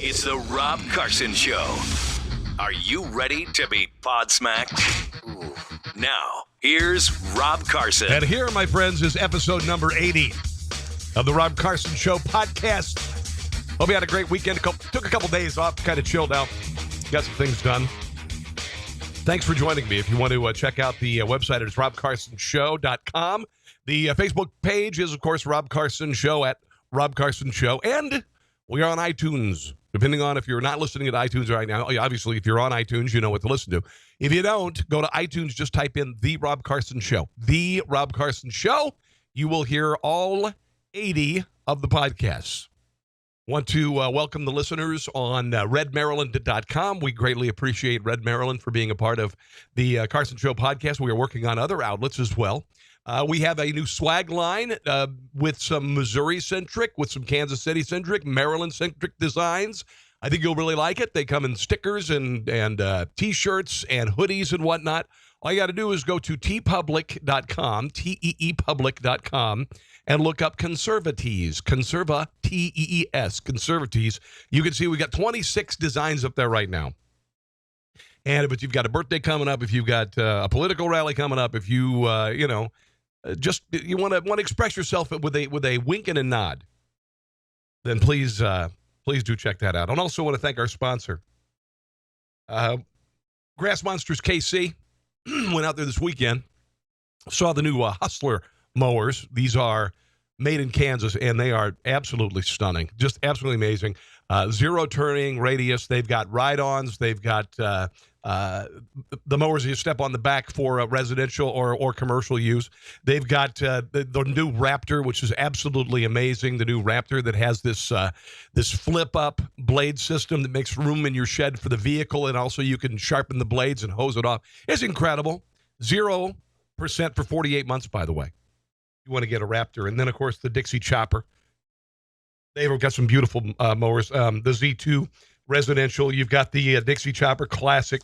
It's the Rob Carson Show. Are you ready to be podsmacked? Now, here's Rob Carson. And here, my friends, is episode number 80 of the Rob Carson Show podcast. Hope you had a great weekend. Took a couple days off, kind of chilled out, got some things done. Thanks for joining me. If you want to check out the website, it's robcarsonshow.com. The Facebook page is, of course, Rob Carson Show at Rob Carson Show. And we are on iTunes. Depending on if you're not listening to iTunes right now, obviously, if you're on iTunes, you know what to listen to. If you don't, go to iTunes, just type in The Rob Carson Show. The Rob Carson Show. You will hear all 80 of the podcasts. Want to welcome the listeners on redmaryland.com. We greatly appreciate Red Maryland for being a part of the Carson Show podcast. We are working on other outlets as well. We have a new swag line with some Missouri-centric, with some Kansas City-centric, Maryland-centric designs. I think you'll really like it. They come in stickers and T-shirts and hoodies and whatnot. All you got to do is go to teepublic.com, teepublic.com, and look up Conservatees, T-E-E-S, Conservatees. You can see we got 26 designs up there right now. And if you've got a birthday coming up, if you've got a political rally coming up, if you, you want to express yourself with a wink and a nod, then please do check that out. I also want to thank our sponsor, Grass Monsters KC. Went out there this weekend, saw the new Hustler mowers. These are made in Kansas, and they are absolutely stunning, just absolutely amazing. Zero turning radius. They've got ride-ons. They've got the mowers you step on the back for residential or commercial use. They've got the new Raptor, which is absolutely amazing. The new Raptor that has this flip-up blade system that makes room in your shed for the vehicle, and also you can sharpen the blades and hose it off. It's incredible. 0% for 48 months, by the way. You want to get a Raptor. And then, of course, the Dixie Chopper. They've got some beautiful mowers. The Z2 residential. You've got the Dixie Chopper Classic,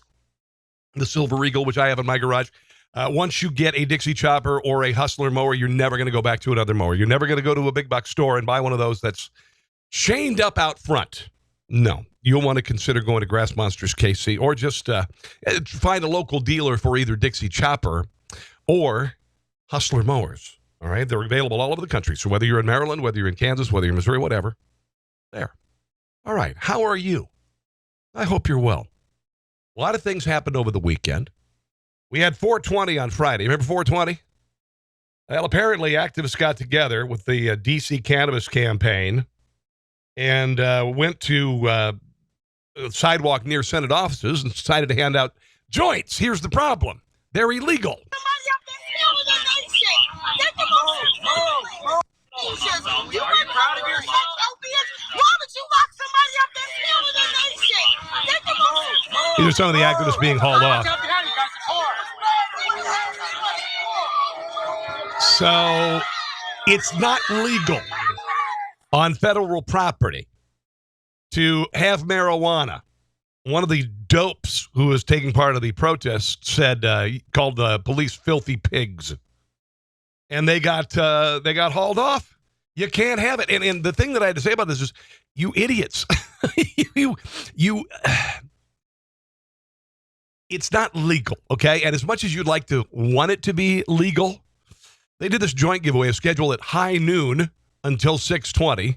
the Silver Eagle, which I have in my garage. Once you get a Dixie Chopper or a Hustler mower, you're never going to go back to another mower. You're never going to go to a big box store and buy one of those that's chained up out front. No. You'll want to consider going to Grass Monsters KC or just find a local dealer for either Dixie Chopper or Hustler mowers. All right, they're available all over the country. So whether you're in Maryland, whether you're in Kansas, whether you're in Missouri, whatever, there. All right, how are you? I hope you're well. A lot of things happened over the weekend. We had 420 on Friday. Remember 420? Well, apparently activists got together with the D.C. cannabis campaign and went to a sidewalk near Senate offices and decided to hand out joints. Here's the problem. They're illegal. Are you proud of yourself? Why would you lock somebody up that's stealing their nation? Get them off. These are some of the activists being hauled off. So it's not legal on federal property to have marijuana. One of the dopes who was taking part of the protest said, called the police filthy pigs. And they got hauled off. You can't have it. And the thing that I had to say about this is, you idiots, it's not legal, okay? And as much as you'd like to want it to be legal, they did this joint giveaway, scheduled at high noon until 6:20,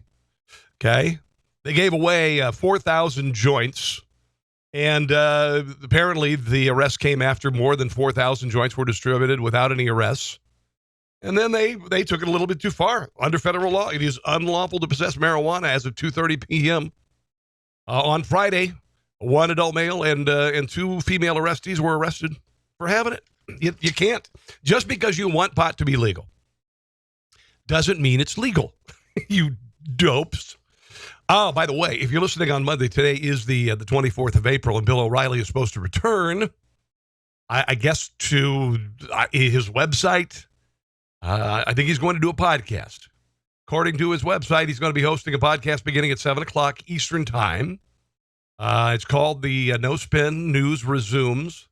okay? They gave away 4,000 joints, and apparently the arrest came after more than 4,000 joints were distributed without any arrests. And then they took it a little bit too far. Under federal law, it is unlawful to possess marijuana as of 2:30 p.m. On Friday. One adult male and two female arrestees were arrested for having it. You can't. Just because you want pot to be legal doesn't mean it's legal. You dopes. Oh, by the way, if you're listening on Monday, today is the 24th of April, and Bill O'Reilly is supposed to return, I guess, to his website. I think he's going to do a podcast. According to his website, he's going to be hosting a podcast beginning at 7 o'clock Eastern Time. It's called the No Spin News Resumes.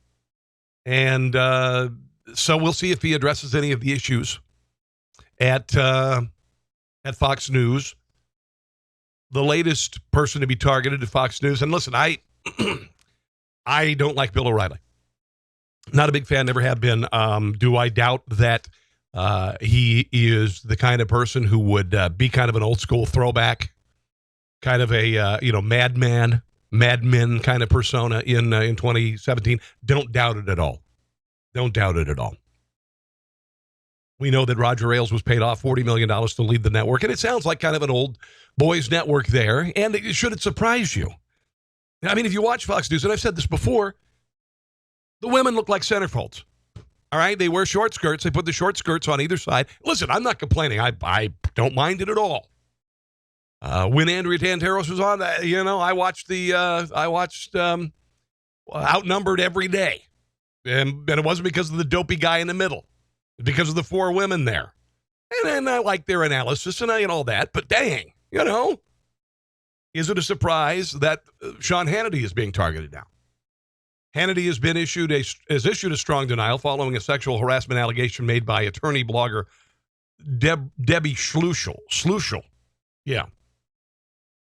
And so we'll see if he addresses any of the issues at Fox News. the latest person to be targeted at Fox News. And listen, I don't like Bill O'Reilly. Not a big fan, never have been. Do I doubt that he is the kind of person who would be kind of an old school throwback, kind of a Mad Men kind of persona in 2017? Don't doubt it at all. Don't doubt it at all. We know that Roger Ailes was paid off $40 million to lead the network, and it sounds like kind of an old boys network there. And should it surprise you? I mean, if you watch Fox News, and I've said this before, the women look like centerfolds. All right? They wear short skirts. They put the short skirts on either side. Listen, I'm not complaining. I don't mind it at all. When Andrea Tantaros was on, I watched Outnumbered every day. And it wasn't because of the dopey guy in the middle. Because of the four women there. And I like their analysis and all that. But dang, is it a surprise that Sean Hannity is being targeted now? Hannity has been issued a strong denial following a sexual harassment allegation made by attorney blogger Debbie Schluchel. Yeah.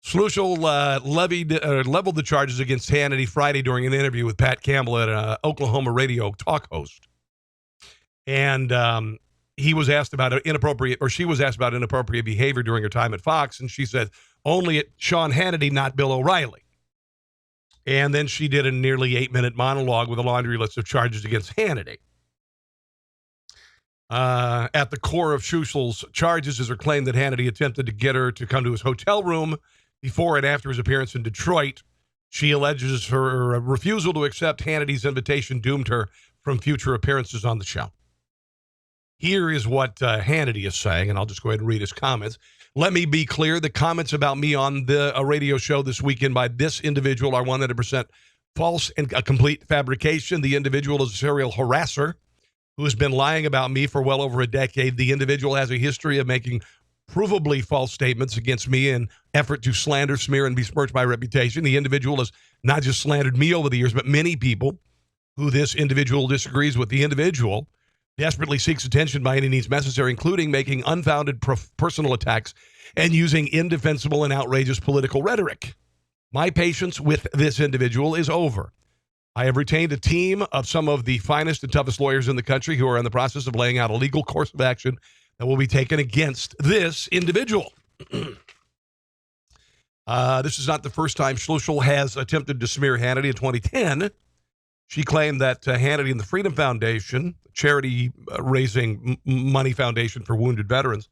Schluchel leveled the charges against Hannity Friday during an interview with Pat Campbell at an Oklahoma radio talk host. And he was asked about she was asked about inappropriate behavior during her time at Fox, and she said, only at Sean Hannity, not Bill O'Reilly. And then she did a nearly 8-minute monologue with a laundry list of charges against Hannity. At the core of Schluchel's charges is her claim that Hannity attempted to get her to come to his hotel room before and after his appearance in Detroit. She alleges her refusal to accept Hannity's invitation doomed her from future appearances on the show. Here is what Hannity is saying, and I'll just go ahead and read his comments. Let me be clear. The comments about me on a radio show this weekend by this individual are 100% false and a complete fabrication. The individual is a serial harasser who has been lying about me for well over a decade. The individual has a history of making provably false statements against me in effort to slander, smear, and besmirch my reputation. The individual has not just slandered me over the years, but many people who this individual disagrees with. The individual desperately seeks attention by any means necessary, including making unfounded personal attacks and using indefensible and outrageous political rhetoric. My patience with this individual is over. I have retained a team of some of the finest and toughest lawyers in the country who are in the process of laying out a legal course of action that will be taken against this individual. This is not the first time Schluchel has attempted to smear Hannity. In 2010, she claimed that Hannity and the Freedom Foundation, charity raising money foundation for wounded veterans,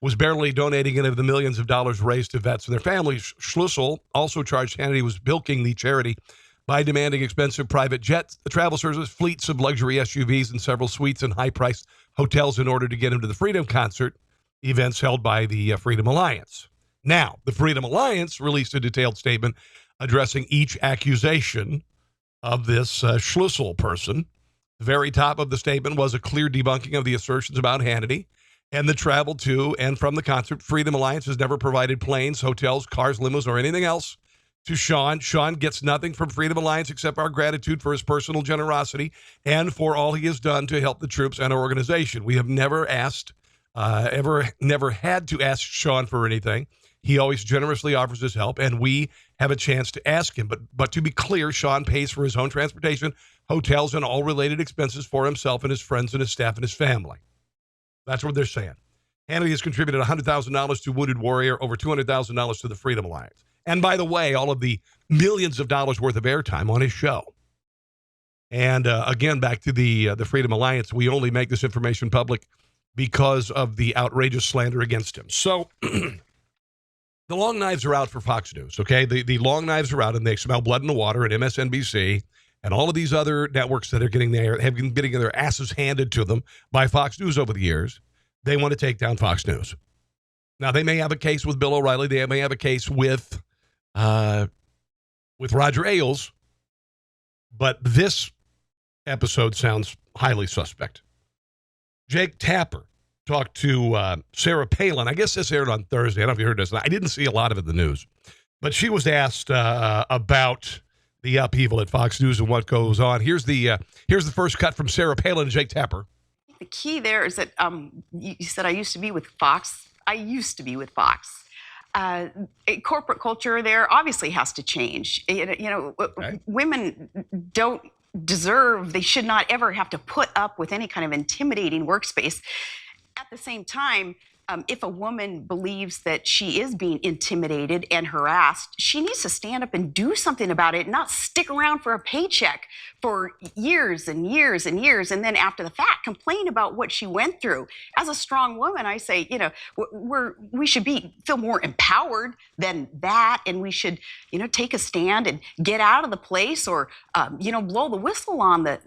was barely donating any of the millions of dollars raised to vets and their families. Schluchel also charged Hannity was bilking the charity by demanding expensive private jet travel services, fleets of luxury SUVs, and several suites in high-priced hotels in order to get him to the Freedom Concert events held by the Freedom Alliance. Now, the Freedom Alliance released a detailed statement addressing each accusation of this Schluchel person. The very top of the statement was a clear debunking of the assertions about Hannity and the travel to and from the concert. Freedom Alliance has never provided planes, hotels, cars, limos, or anything else to Sean. Sean gets nothing from Freedom Alliance except our gratitude for his personal generosity and for all he has done to help the troops and our organization. We have never never had to ask Sean for anything. He always generously offers his help, and we have a chance to ask him. But to be clear, Sean pays for his own transportation, hotels, and all related expenses for himself and his friends and his staff and his family. That's what they're saying. Hannity has contributed $100,000 to Wounded Warrior, over $200,000 to the Freedom Alliance. And by the way, all of the millions of dollars worth of airtime on his show. And again, back to the Freedom Alliance, we only make this information public because of the outrageous slander against him. So the long knives are out for Fox News, okay? The long knives are out, and they smell blood in the water at MSNBC and all of these other networks that are have been getting their asses handed to them by Fox News over the years. They want to take down Fox News. Now, they may have a case with Bill O'Reilly. They may have a case with Roger Ailes, but this episode sounds highly suspect. Jake Tapper talked to Sarah Palin. I guess this aired on Thursday. I don't know if you heard this. I didn't see a lot of it in the news, but she was asked about the upheaval at Fox News and what goes on. Here's the first cut from Sarah Palin and Jake Tapper. The key there is that you said I used to be with Fox. I used to be with Fox. Corporate culture there obviously has to change. Women don't deserve, they should not ever have to put up with any kind of intimidating workspace. At the same time, if a woman believes that she is being intimidated and harassed, she needs to stand up and do something about it, not stick around for a paycheck for years and years and years, and then after the fact, complain about what she went through. As a strong woman, I say, we should feel more empowered than that, and we should, take a stand and get out of the place, or, blow the whistle on the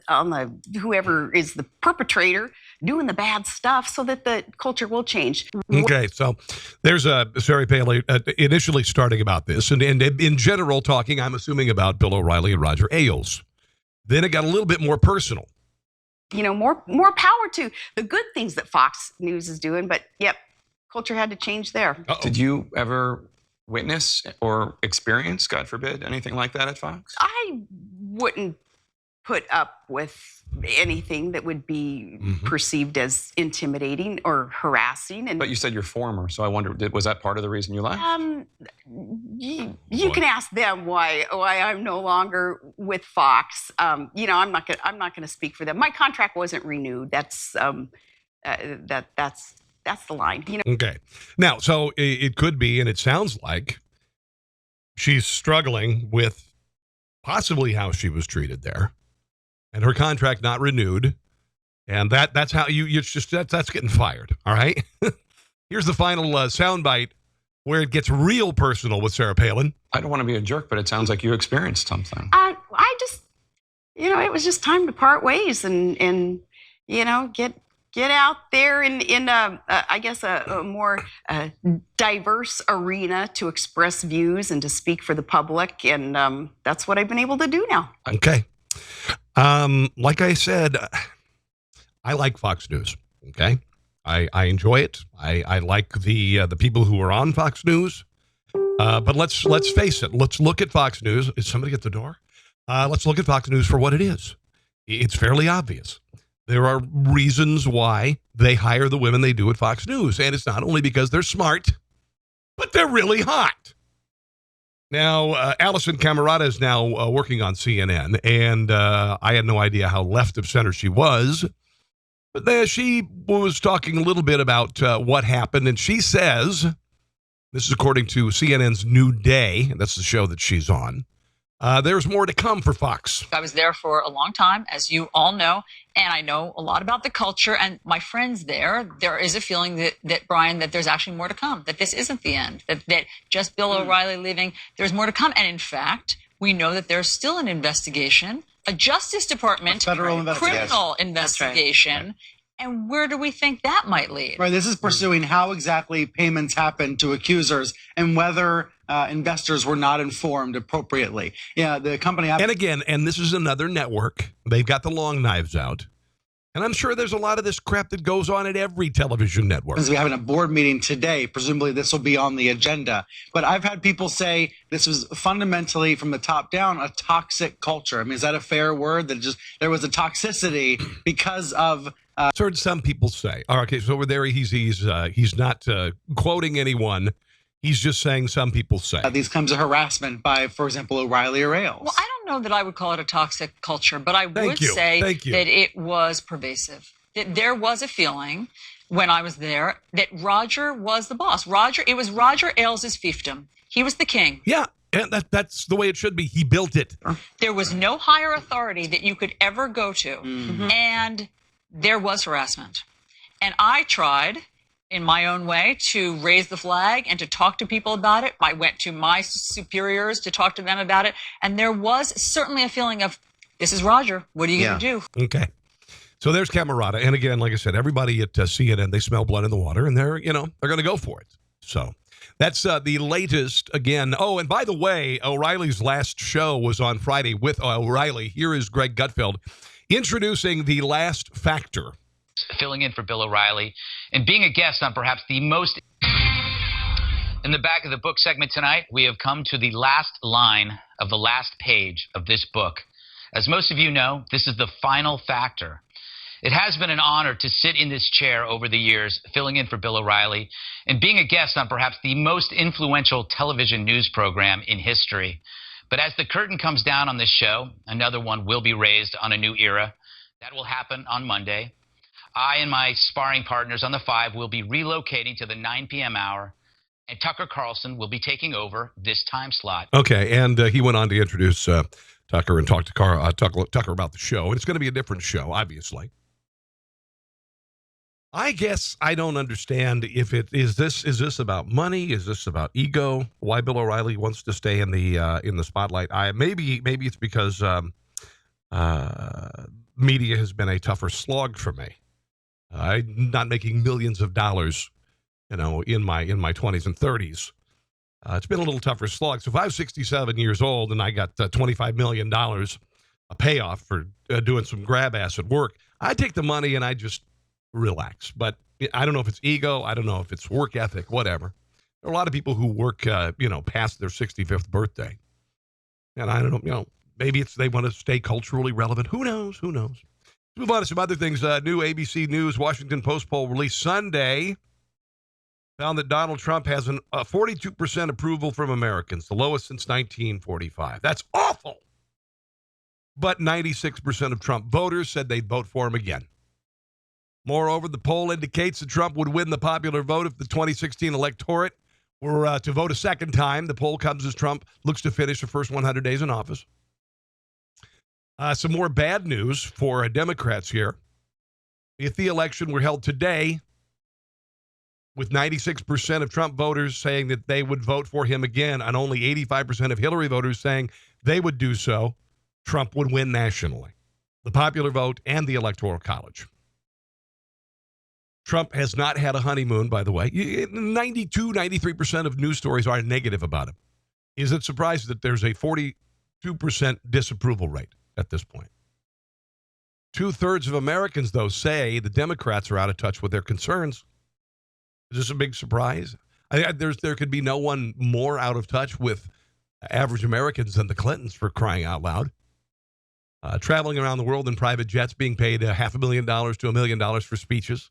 whoever is the perpetrator doing the bad stuff, so that the culture will change. Okay, so there's Sarah Palin initially starting about this, and in general talking, I'm assuming, about Bill O'Reilly and Roger Ailes. Then it got a little bit more personal. More power to the good things that Fox News is doing, but yep, culture had to change there. Uh-oh. Did you ever witness or experience, God forbid, anything like that at Fox? I wouldn't put up with anything that would be perceived as intimidating or harassing. And but you said you're former, so I wonder, was that part of the reason you left? You can ask them why I'm no longer with Fox. I'm not gonna speak for them. My contract wasn't renewed. That's the line. Okay. Now, so it could be, and it sounds like she's struggling with possibly how she was treated there, and her contract not renewed, and that's how that's getting fired. All right. Here's the final soundbite where it gets real personal with Sarah Palin. I don't want to be a jerk, but it sounds like you experienced something. I just, it was just time to part ways and get out there in a more diverse arena to express views and to speak for the public, and that's what I've been able to do now. Okay. Like I said, I like Fox News. Okay, I enjoy it. I like the people who are on Fox News. But let's face it. Let's look at Fox News. Is somebody at the door? Let's look at Fox News for what it is. It's fairly obvious. There are reasons why they hire the women they do at Fox News, and it's not only because they're smart, but they're really hot. Now, Allison Camerata is now working on CNN, and I had no idea how left of center she was. But there she was talking a little bit about what happened, and she says, this is according to CNN's New Day, and that's the show that she's on, there's more to come for Fox. I was there for a long time, as you all know, and I know a lot about the culture and my friends there. There is a feeling that Brian, that there's actually more to come, that this isn't the end, that just Bill O'Reilly leaving, there's more to come. And in fact, we know that there's still an investigation, a Justice Department criminal investigation. Right. And where do we think that might lead? Right. This is pursuing how exactly payments happened to accusers and whether investors were not informed appropriately. Yeah, the company. And again, and this is another network. They've got the long knives out. And I'm sure there's a lot of this crap that goes on at every television network. As we're having a board meeting today, presumably this will be on the agenda. But I've had people say this was fundamentally, from the top down, a toxic culture. I mean, is that a fair word? That just there was a toxicity because of. I've heard some people say. All right, okay, so over there he's not quoting anyone. He's just saying some people say. These kinds of harassment by, for example, O'Reilly or Ailes. Well, I don't know that I would call it a toxic culture, but I would say that it was pervasive. That there was a feeling when I was there that Roger was the boss. It was Roger Ailes' fiefdom. He was the king. Yeah, and that's the way it should be. He built it. There was no higher authority that you could ever go to. Mm-hmm. And there was harassment. And I tried, in my own way, to raise the flag and to talk to people about it. I went to my superiors to talk to them about it. And there was certainly a feeling of, this is Roger. What are you going to do? Okay. So there's Camerata. And again, like I said, everybody at CNN, they smell blood in the water, and they're going to go for it. So that's the latest again. Oh, and by the way, O'Reilly's last show was on Friday with O'Reilly. Here is Greg Gutfeld introducing The Last Factor. Filling in for Bill O'Reilly and being a guest on perhaps the most... In the back of the book segment tonight, we have come to the last line of the last page of this book. As most of you know, this is the final factor. It has been an honor to sit in this chair over the years, filling in for Bill O'Reilly, and being a guest on perhaps the most influential television news program in history. But as the curtain comes down on this show, another one will be raised on a new era. That will happen on Monday. I and my sparring partners on the 5 will be relocating to the 9 p.m. hour, and Tucker Carlson will be taking over this time slot. Okay, and he went on to introduce Tucker and talk to Tucker about the show. And it's going to be a different show, obviously. I guess I don't understand if it is this about money? Is this about ego? Why Bill O'Reilly wants to stay in the spotlight? Maybe it's because media has been a tougher slog for me. I'm not making millions of dollars, in my 20s and 30s. It's been a little tougher slog. So if I was 67 years old and I got $25 million, a payoff for doing some grab ass at work, I'd take the money and I'd just relax. But I don't know if it's ego. I don't know if it's work ethic, whatever. There are a lot of people who work, past their 65th birthday. And I don't know, maybe they want to stay culturally relevant. Who knows? Let's move on to some other things. New ABC News Washington Post poll released Sunday found that Donald Trump has a 42% approval from Americans, the lowest since 1945. That's awful. But 96% of Trump voters said they'd vote for him again. Moreover, the poll indicates that Trump would win the popular vote if the 2016 electorate were to vote a second time. The poll comes as Trump looks to finish the first 100 days in office. Some more bad news for Democrats here. If the election were held today, with 96% of Trump voters saying that they would vote for him again and only 85% of Hillary voters saying they would do so, Trump would win nationally, the popular vote and the Electoral College. Trump has not had a honeymoon, by the way. 93% of news stories are negative about him. Is it surprising that there's a 42% disapproval rate at this point? 2/3 of Americans, though, say the Democrats are out of touch with their concerns. Is this a big surprise? There could be no one more out of touch with average Americans than the Clintons, for crying out loud. Traveling around the world in private jets, being paid $500,000 to $1 million for speeches.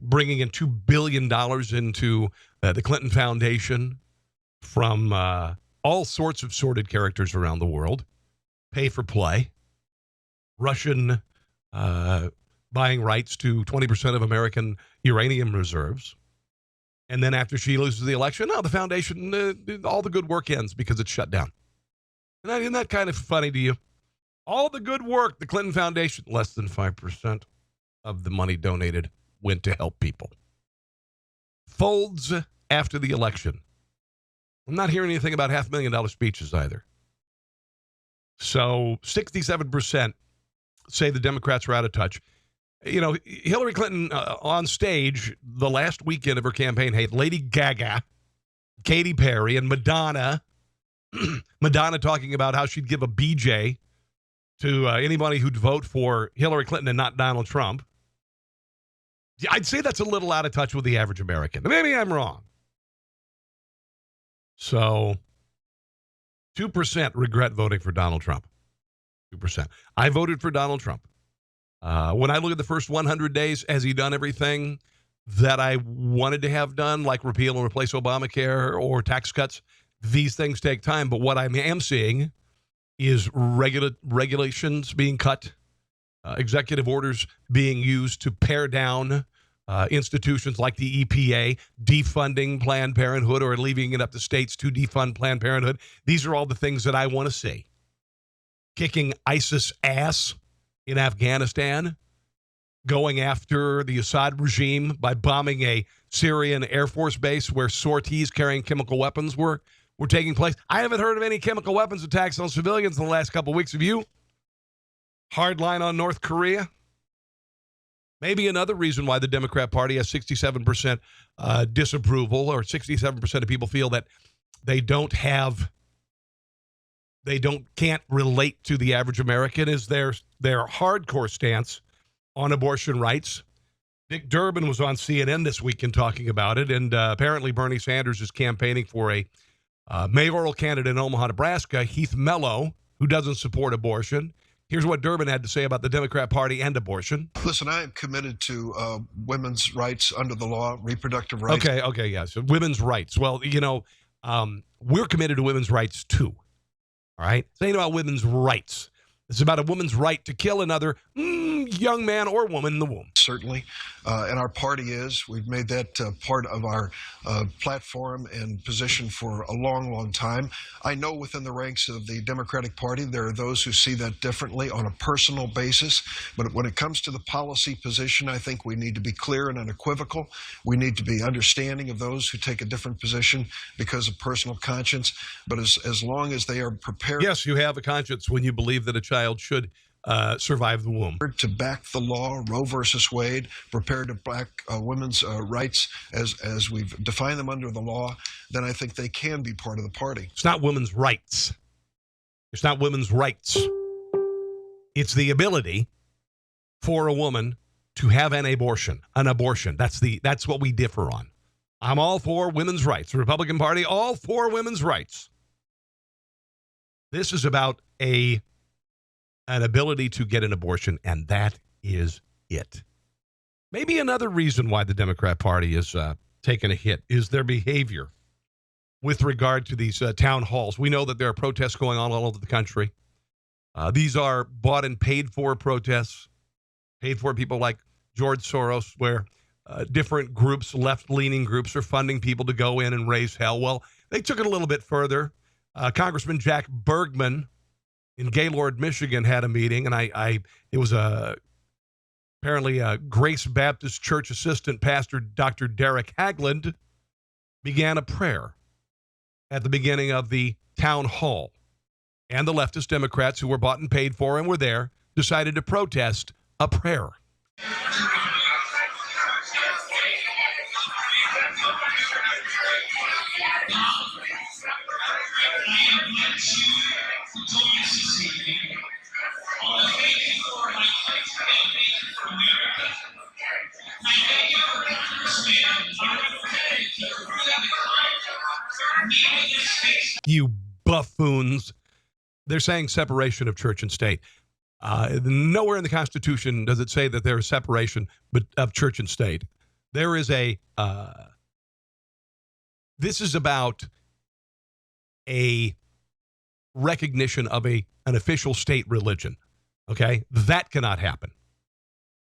Bringing in $2 billion into the Clinton Foundation from all sorts of sordid characters around the world. Pay for play. Russian buying rights to 20% of American uranium reserves. And then after she loses the election, the foundation, all the good work ends because it's shut down. Isn't that kind of funny to you? All the good work, the Clinton Foundation, less than 5% of the money donated went to help people. Folds after the election. I'm not hearing anything about $500,000 speeches either. So 67% say the Democrats are out of touch. Hillary Clinton on stage the last weekend of her campaign had Lady Gaga, Katy Perry, and Madonna. Madonna talking about how she'd give a BJ to anybody who'd vote for Hillary Clinton and not Donald Trump. I'd say that's a little out of touch with the average American. Maybe I'm wrong. So 2% regret voting for Donald Trump. 2%. I voted for Donald Trump. When I look at the first 100 days, has he done everything that I wanted to have done, like repeal and replace Obamacare or tax cuts? These things take time. But what I am seeing is regulations being cut, executive orders being used to pare down institutions like the EPA, defunding Planned Parenthood or leaving it up to states to defund Planned Parenthood. These are all the things that I want to see. Kicking ISIS ass in Afghanistan, going after the Assad regime by bombing a Syrian Air Force base where sorties carrying chemical weapons were taking place. I haven't heard of any chemical weapons attacks on civilians in the last couple of weeks. Have you? Hardline on North Korea. Maybe another reason why the Democrat Party has 67% disapproval, or 67% of people feel that can't relate to the average American, is their hardcore stance on abortion rights. Dick Durbin was on CNN this weekend talking about it, and apparently Bernie Sanders is campaigning for a mayoral candidate in Omaha, Nebraska, Heath Mello, who doesn't support abortion. Here's what Durbin had to say about the Democrat Party and abortion. Listen, I am committed to women's rights under the law, reproductive rights. Okay, yeah. So women's rights. Well, we're committed to women's rights too. All right? This ain't about women's rights. It's about a woman's right to kill another young man or woman in the womb. Certainly. And our party is. We've made that part of our platform and position for a long, long time. I know within the ranks of the Democratic Party, there are those who see that differently on a personal basis. But when it comes to the policy position, I think we need to be clear and unequivocal. We need to be understanding of those who take a different position because of personal conscience. But as long as they are prepared. Yes, you have a conscience when you believe that a child should survive the womb. To back the law, Roe versus Wade, prepared to back women's rights as we've defined them under the law, then I think they can be part of the party. It's not women's rights. It's not women's rights. It's the ability for a woman to have an abortion. That's what we differ on. I'm all for women's rights. The Republican Party, all for women's rights. This is about an ability to get an abortion, and that is it. Maybe another reason why the Democrat Party is taking a hit is their behavior with regard to these town halls. We know that there are protests going on all over the country. These are bought and paid for protests, paid for people like George Soros, where different groups, left-leaning groups, are funding people to go in and raise hell. Well, they took it a little bit further. Congressman Jack Bergman in Gaylord, Michigan, had a meeting, and it was apparently a Grace Baptist Church assistant pastor, Dr. Derek Hagland, began a prayer at the beginning of the town hall. And the leftist Democrats who were bought and paid for and were there decided to protest a prayer. You buffoons. They're saying separation of church and state. Nowhere in the Constitution does it say that there is separation of church and state. There is this is about a recognition of an official state religion. Okay? That cannot happen.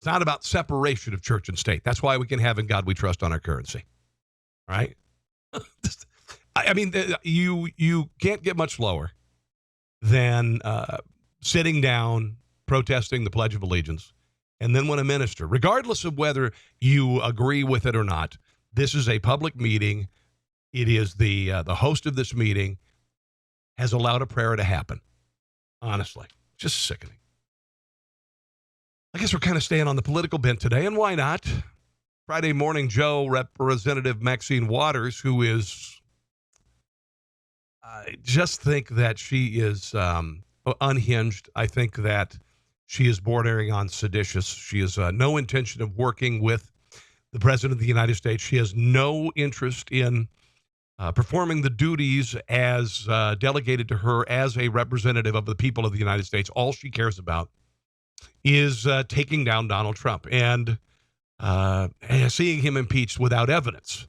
It's not about separation of church and state. That's why we can have "In God We Trust" on our currency. All right? I mean, you can't get much lower than sitting down, protesting the Pledge of Allegiance, and then when a minister, regardless of whether you agree with it or not, this is a public meeting. It is the host of this meeting has allowed a prayer to happen. Honestly, just sickening. I guess we're kind of staying on the political bent today, and why not? Friday Morning Joe, Representative Maxine Waters, who is, I just think that she is unhinged. I think that she is bordering on seditious. She has no intention of working with the President of the United States. She has no interest in performing the duties as delegated to her as a representative of the people of the United States. All she cares about is taking down Donald Trump and seeing him impeached without evidence.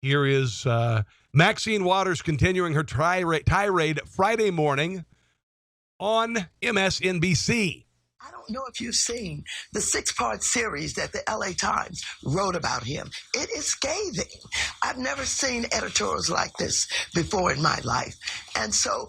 Here is Maxine Waters continuing her tirade Friday morning on MSNBC. I don't know if you've seen the 6-part series that the LA Times wrote about him. It is scathing. I've never seen editorials like this before in my life. And so,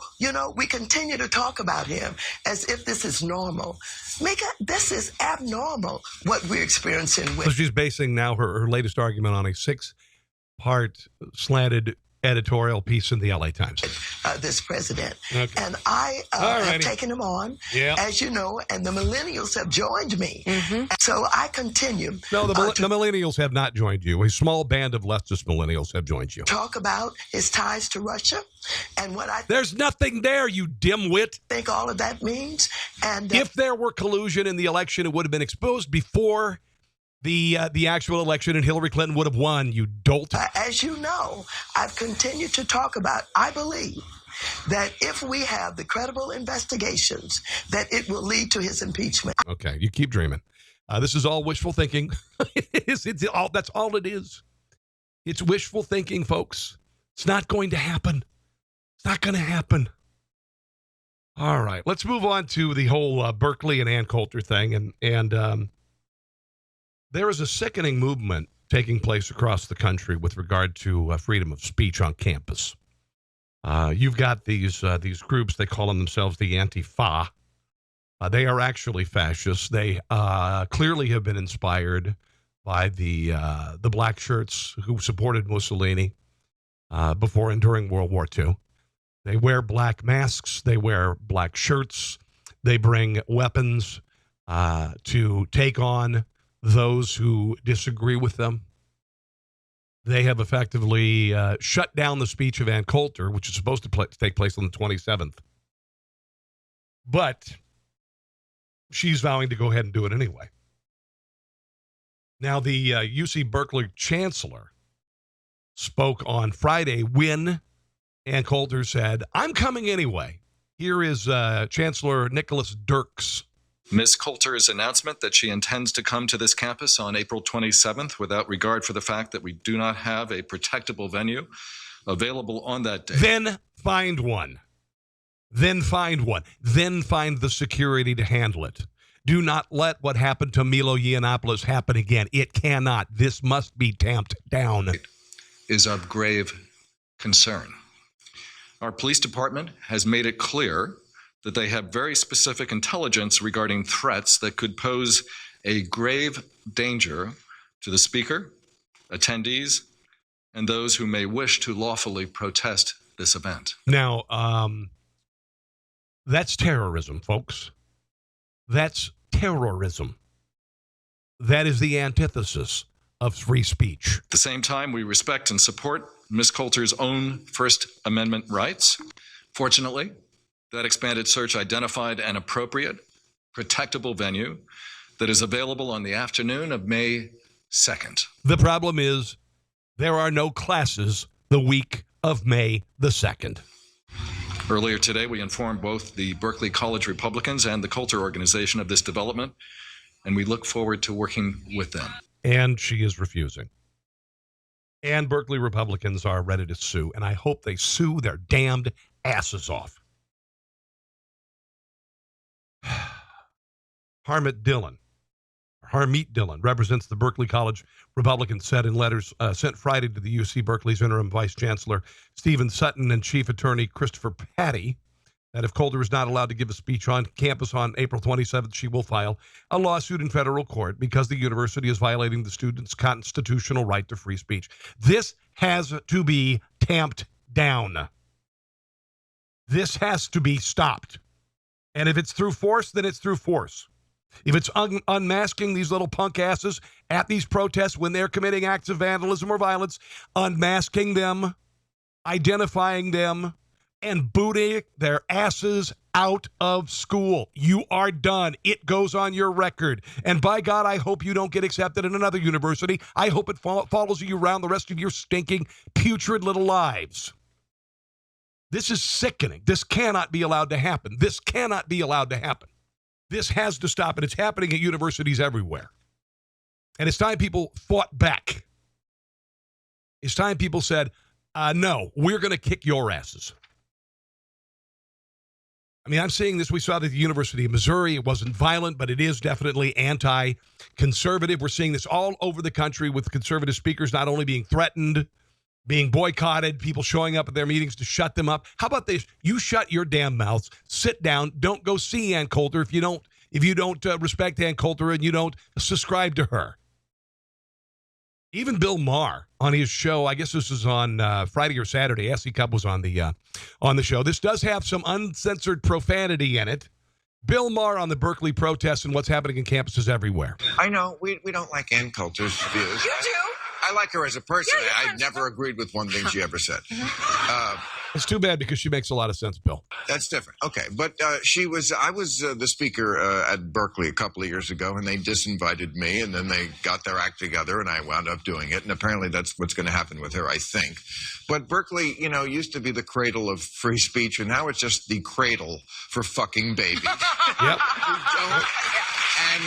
we continue to talk about him as if this is normal. Mika, this is abnormal, what we're experiencing with. So she's basing now her latest argument on a 6-part slanted editorial piece in the LA Times. This president. Okay. And I have taken him on, as you know, and the millennials have joined me. Mm-hmm. So I continue. No, the millennials have not joined you. A small band of leftist millennials have joined you. Talk about his ties to Russia and what There's nothing there, you dimwit. Think all of that means. And if there were collusion in the election, it would have been exposed before the actual election, and Hillary Clinton would have won, you dolt. As you know, I've continued to talk about, I believe that if we have the credible investigations, that it will lead to his impeachment. Okay, you keep dreaming. This is all wishful thinking. That's all it is. It's wishful thinking, folks. It's not going to happen. It's not going to happen. All right, let's move on to the whole Berkeley and Ann Coulter thing. And there is a sickening movement taking place across the country with regard to freedom of speech on campus. You've got these groups, they call themselves the Antifa. They are actually fascists. They clearly have been inspired by the black shirts who supported Mussolini before and during World War II. They wear black masks. They wear black shirts. They bring weapons to take on those who disagree with them. They have effectively shut down the speech of Ann Coulter, which is supposed to take place on the 27th. But she's vowing to go ahead and do it anyway. Now, the UC Berkeley chancellor spoke on Friday when Ann Coulter said, "I'm coming anyway." Here is Chancellor Nicholas Dirks. Ms. Coulter's announcement that she intends to come to this campus on April 27th without regard for the fact that we do not have a protectable venue available on that day. Then find one. Then find one. Then find the security to handle it. Do not let what happened to Milo Yiannopoulos happen again. It cannot. This must be tamped down. Is of grave concern. Our police department has made it clear that they have very specific intelligence regarding threats that could pose a grave danger to the speaker, attendees, and those who may wish to lawfully protest this event. Now, that's terrorism, folks. That's terrorism. That is the antithesis of free speech. At the same time, we respect and support Ms. Coulter's own First Amendment rights. Fortunately, that expanded search identified an appropriate, protectable venue that is available on the afternoon of May 2nd. The problem is there are no classes the week of May the 2nd. Earlier today, we informed both the Berkeley College Republicans and the Coulter organization of this development, and we look forward to working with them. And she is refusing. And Berkeley Republicans are ready to sue, and I hope they sue their damned asses off. Harmeet Dillon represents the Berkeley College Republicans, said in letters sent Friday to the UC Berkeley's interim vice chancellor, Stephen Sutton, and chief attorney Christopher Patty, that if Coulter is not allowed to give a speech on campus on April 27th, she will file a lawsuit in federal court because the university is violating the students' constitutional right to free speech. This has to be tamped down. This has to be stopped. And if it's through force, then it's through force. If it's unmasking these little punk asses at these protests when they're committing acts of vandalism or violence, unmasking them, identifying them, and booting their asses out of school. You are done. It goes on your record. And by God, I hope you don't get accepted in another university. I hope it follows you around the rest of your stinking, putrid little lives. This is sickening. This cannot be allowed to happen. This cannot be allowed to happen. This has to stop, and it's happening at universities everywhere. And it's time people fought back. It's time people said, no, we're going to kick your asses. I mean, I'm seeing this. We saw it at the University of Missouri. It wasn't violent, but it is definitely anti-conservative. We're seeing this all over the country with conservative speakers not only being threatened, being boycotted, people showing up at their meetings to shut them up. How about this? You shut your damn mouths, sit down, don't go see Ann Coulter if you don't respect Ann Coulter and you don't subscribe to her. Even Bill Maher on his show, I guess this is on Friday or Saturday, SC Cup was on the show. This does have some uncensored profanity in it. Bill Maher on the Berkeley protests and what's happening in campuses everywhere. I know, we don't like Ann Coulter's views. You do? I like her as a person. Yeah, I never agreed with one thing she ever said. It's too bad because she makes a lot of sense, Bill. That's different. Okay, but I was the speaker at Berkeley a couple of years ago, and they disinvited me, and then they got their act together, and I wound up doing it, and apparently that's what's going to happen with her, I think. But Berkeley, used to be the cradle of free speech, and now it's just the cradle for fucking babies. Yep. And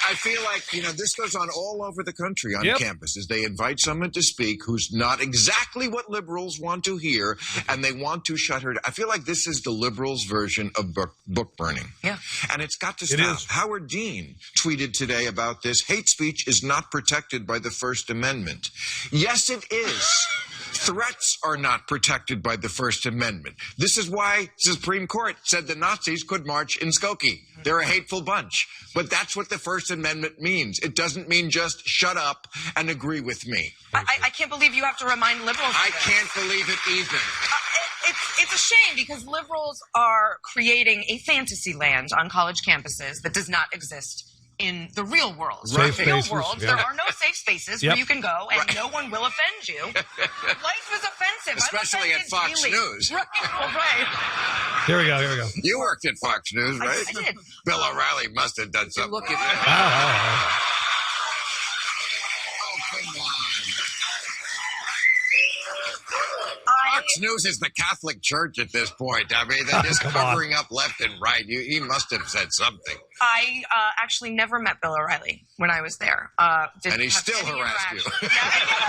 I feel like, this goes on all over the country on campuses. They invite someone to speak who's not exactly what liberals want to hear, and they want to shut her down. I feel like this is the liberals' version of book burning. Yeah. And it's got to stop. Howard Dean tweeted today about this. Hate speech is not protected by the First Amendment. Yes, it is. Threats are not protected by the First Amendment. This is why the Supreme Court said the Nazis could march in Skokie. They're a hateful bunch. But that's what the First Amendment means. It doesn't mean just shut up and agree with me. I can't believe you have to remind liberals. I can't believe it either. It's a shame because liberals are creating a fantasy land on college campuses that does not exist in the real world. Safe In the real spaces, world, there are no safe spaces where you can go and no one will offend you. Life is offensive. Especially at Fox News. Right. Well, right. Here we go. You worked at Fox News, right? I did. Bill O'Reilly must have done something. Look at Oh. Oh, come on. Fox News is the Catholic Church at this point. I mean, they're just covering up left and right. He must have said something. I actually never met Bill O'Reilly when I was there. And he still harassed you.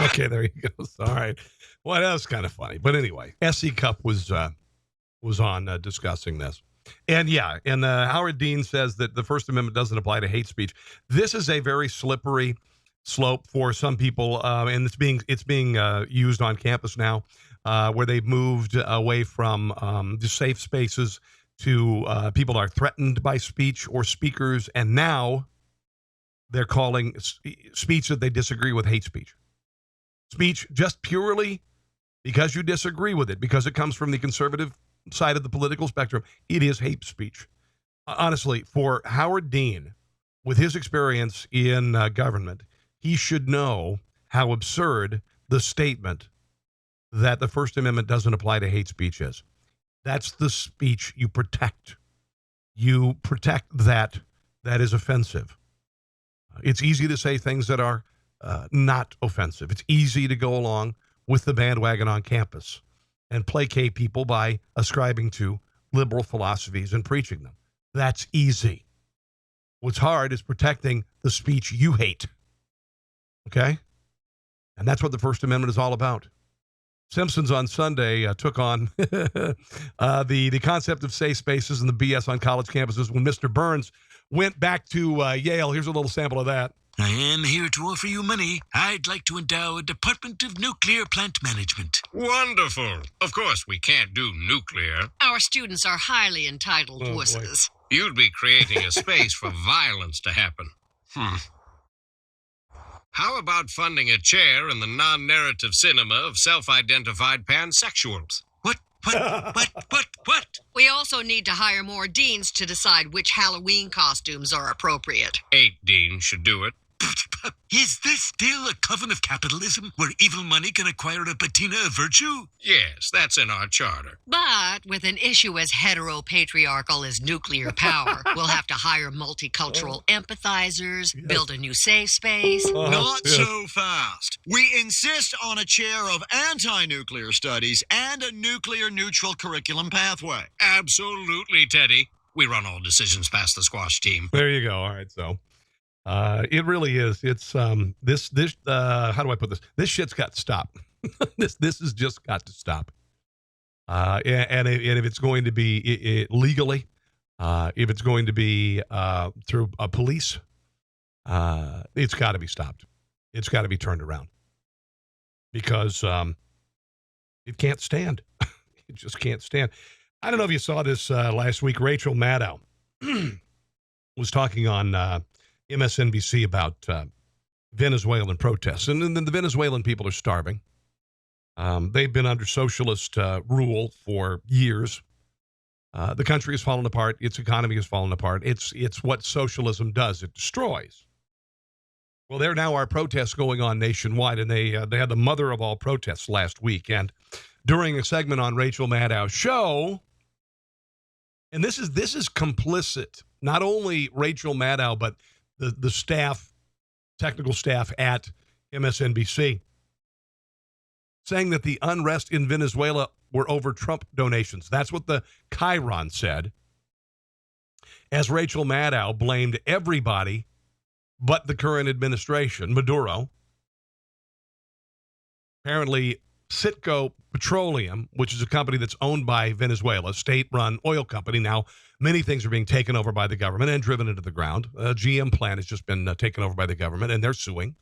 Okay, there you go. All right. Well, that was kind of funny. But anyway, S.E. Cup was on discussing this. And Howard Dean says that the First Amendment doesn't apply to hate speech. This is a very slippery slope for some people, and it's being used on campus now, where they've moved away from the safe spaces to people are threatened by speech or speakers, and now they're calling speech that they disagree with hate speech. Speech just purely because you disagree with it, because it comes from the conservative side of the political spectrum, it is hate speech. Honestly, for Howard Dean, with his experience in government, he should know how absurd the statement that the First Amendment doesn't apply to hate speech is. That's the speech you protect. You protect that is offensive. It's easy to say things that are not offensive. It's easy to go along with the bandwagon on campus and placate people by ascribing to liberal philosophies and preaching them. That's easy. What's hard is protecting the speech you hate. Okay? And that's what the First Amendment is all about. Simpsons on Sunday took on the concept of safe spaces and the BS on college campuses when Mr. Burns went back to Yale. Here's a little sample of that. I am here to offer you money. I'd like to endow a Department of Nuclear Plant Management. Wonderful. Of course, we can't do nuclear. Our students are highly entitled wusses. You'd be creating a space for violence to happen. How about funding a chair in the non-narrative cinema of self-identified pansexuals? What? We also need to hire more deans to decide which Halloween costumes are appropriate. 8 deans should do it. Is this still a coven of capitalism where evil money can acquire a patina of virtue? Yes, that's in our charter. But with an issue as heteropatriarchal as nuclear power, we'll have to hire multicultural empathizers, build a new safe space. Not so fast. We insist on a chair of anti-nuclear studies and a nuclear-neutral curriculum pathway. Absolutely, Teddy. We run all decisions past the squash team. There you go. All right, so it really is. It's this how do I put this? This shit's got to stop. this has just got to stop. And if it's going to be legally, if it's going to be through a police, it's got to be stopped. It's got to be turned around because it can't stand. It just can't stand. I don't know if you saw this last week. Rachell Maddow was talking on MSNBC about Venezuelan protests. And the Venezuelan people are starving. They've been under socialist rule for years. The country has fallen apart. Its economy has fallen apart. It's what socialism does. It destroys. Well, there now are protests going on nationwide, and they had the mother of all protests last week. And during a segment on Rachell Maddow's show. And this is complicit. Not only Rachell Maddow, but the staff, technical staff at MSNBC, saying that the unrest in Venezuela were over Trump donations. That's what the Chiron said, as Rachell Maddow blamed everybody but the current administration, Maduro. Apparently, Citgo Petroleum, which is a company that's owned by Venezuela, state-run oil company. Now, many things are being taken over by the government and driven into the ground. A GM plant has just been taken over by the government, and they're suing.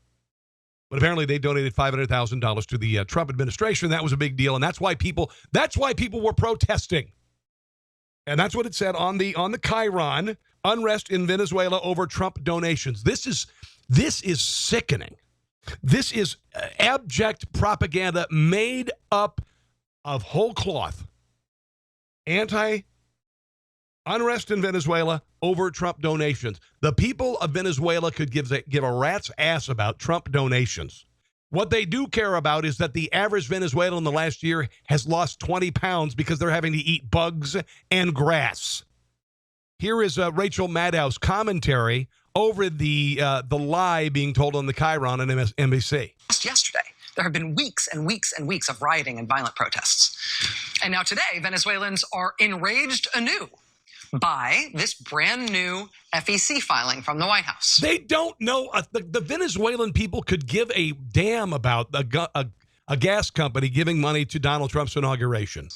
But apparently, they donated $500,000 to the Trump administration. That was a big deal, and that's why people were protesting. And that's what it said on the Chiron: unrest in Venezuela over Trump donations. This is sickening. This is abject propaganda made up of whole cloth. Unrest in Venezuela over Trump donations. The people of Venezuela could give a rat's ass about Trump donations. What they do care about is that the average Venezuelan in the last year has lost 20 pounds because they're having to eat bugs and grass. Here is Rachell Maddow's commentary over the lie being told on the Chiron and MSNBC. Yesterday, there have been weeks and weeks and weeks of rioting and violent protests. And now today, Venezuelans are enraged anew by this brand new FEC filing from the White House. They don't know. The Venezuelan people could give a damn about a gas company giving money to Donald Trump's inauguration.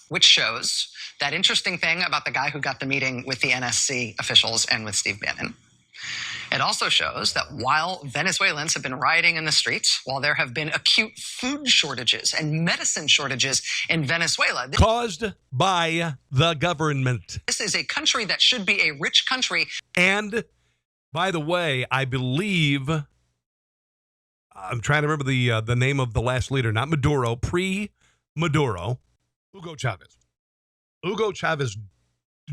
Which shows that interesting thing about the guy who got the meeting with the NSC officials and with Steve Bannon. It also shows that while Venezuelans have been rioting in the streets, while there have been acute food shortages and medicine shortages in Venezuela. Caused by the government. This is a country that should be a rich country. And, by the way, I believe, I'm trying to remember the name of the last leader, not Maduro, pre-Maduro, Hugo Chavez. Hugo Chavez's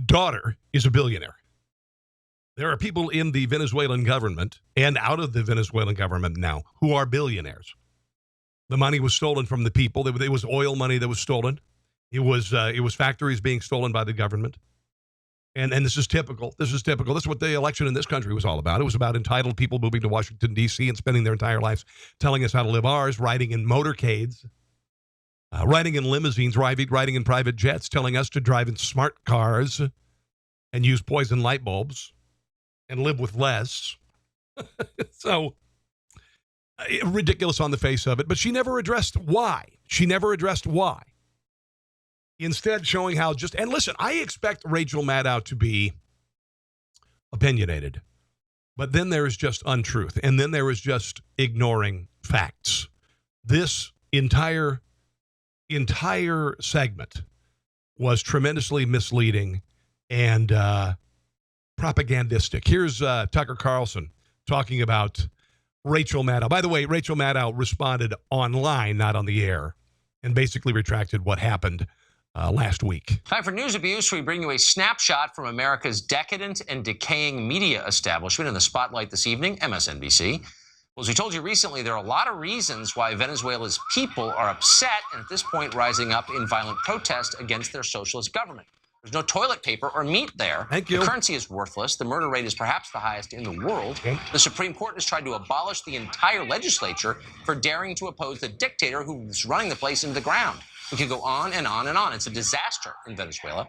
daughter is a billionaire. There are people in the Venezuelan government and out of the Venezuelan government now who are billionaires. The money was stolen from the people. It was oil money that was stolen. It was factories being stolen by the government. And this is typical. This is typical. This is what the election in this country was all about. It was about entitled people moving to Washington, D.C. and spending their entire lives telling us how to live ours, riding in motorcades, riding in limousines, riding in private jets, telling us to drive in smart cars and use poison light bulbs and live with less. So ridiculous on the face of it, but she never addressed why. Instead, showing how and listen, I expect Rachell Maddow to be opinionated, but then there is just untruth, and then there is just ignoring facts. This entire segment was tremendously misleading and propagandistic. Here's Tucker Carlson talking about Rachell Maddow. By the way, Rachell Maddow responded online, not on the air, and basically retracted what happened last week. Time for news abuse. We bring you a snapshot from America's decadent and decaying media establishment. In the spotlight this evening, MSNBC. Well, as we told you recently, there are a lot of reasons why Venezuela's people are upset and at this point rising up in violent protest against their socialist government. There's no toilet paper or meat there. Thank you. The currency is worthless. The murder rate is perhaps the highest in the world. Okay. The Supreme Court has tried to abolish the entire legislature for daring to oppose the dictator who's running the place into the ground. We could go on and on and on. It's a disaster in Venezuela.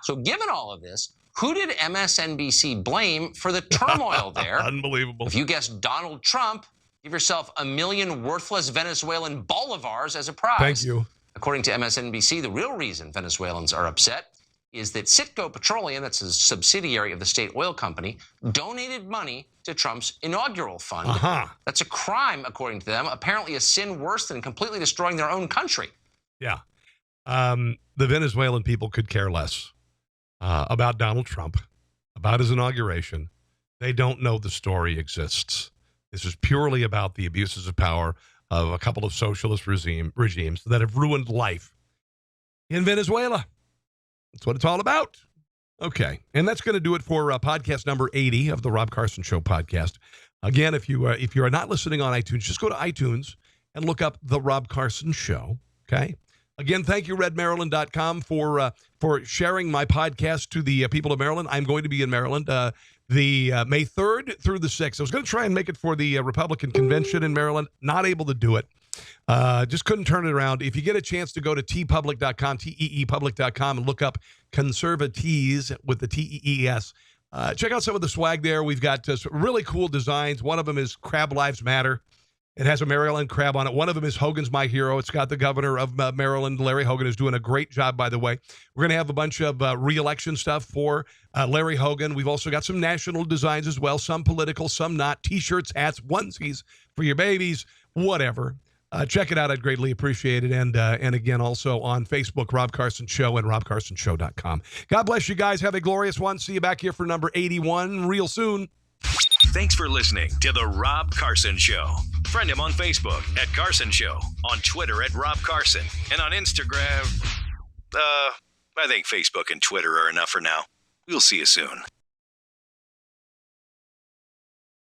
So given all of this, who did MSNBC blame for the turmoil there? Unbelievable. If you guessed Donald Trump, give yourself 1 million worthless Venezuelan bolivars as a prize. Thank you. According to MSNBC, the real reason Venezuelans are upset is that Citgo Petroleum, that's a subsidiary of the state oil company, donated money to Trump's inaugural fund. That's a crime, according to them, apparently a sin worse than completely destroying their own country. Yeah. The Venezuelan people could care less about Donald Trump, about his inauguration. They don't know the story exists. This is purely about the abuses of power of a couple of socialist regimes that have ruined life in Venezuela. That's what it's all about. Okay, and that's going to do it for podcast number 80 of the Rob Carson Show podcast. Again, if you are not listening on iTunes, just go to iTunes and look up the Rob Carson Show. Okay. Again, thank you, redmaryland.com, for sharing my podcast to the people of Maryland. I'm going to be in Maryland the May 3rd through the 6th. I was going to try and make it for the Republican convention in Maryland. Not able to do it. Just couldn't turn it around. If you get a chance to go to teepublic.com, teepublic.com, and look up Conservatees with the Tees, check out some of the swag there. We've got some really cool designs. One of them is Crab Lives Matter. It has a Maryland crab on it. One of them is Hogan's My Hero. It's got the governor of Maryland, Larry Hogan, who's doing a great job, by the way. We're going to have a bunch of re-election stuff for Larry Hogan. We've also got some national designs as well, some political, some not. T-shirts, hats, onesies for your babies, whatever. Check it out. I'd greatly appreciate it. And again, also on Facebook, Rob Carson Show and robcarsonshow.com. God bless you guys. Have a glorious one. See you back here for number 81 real soon. Thanks for listening to The Rob Carson Show. Friend him on Facebook at Carson Show, on Twitter at Rob Carson, and on Instagram. I think Facebook and Twitter are enough for now. We'll see you soon.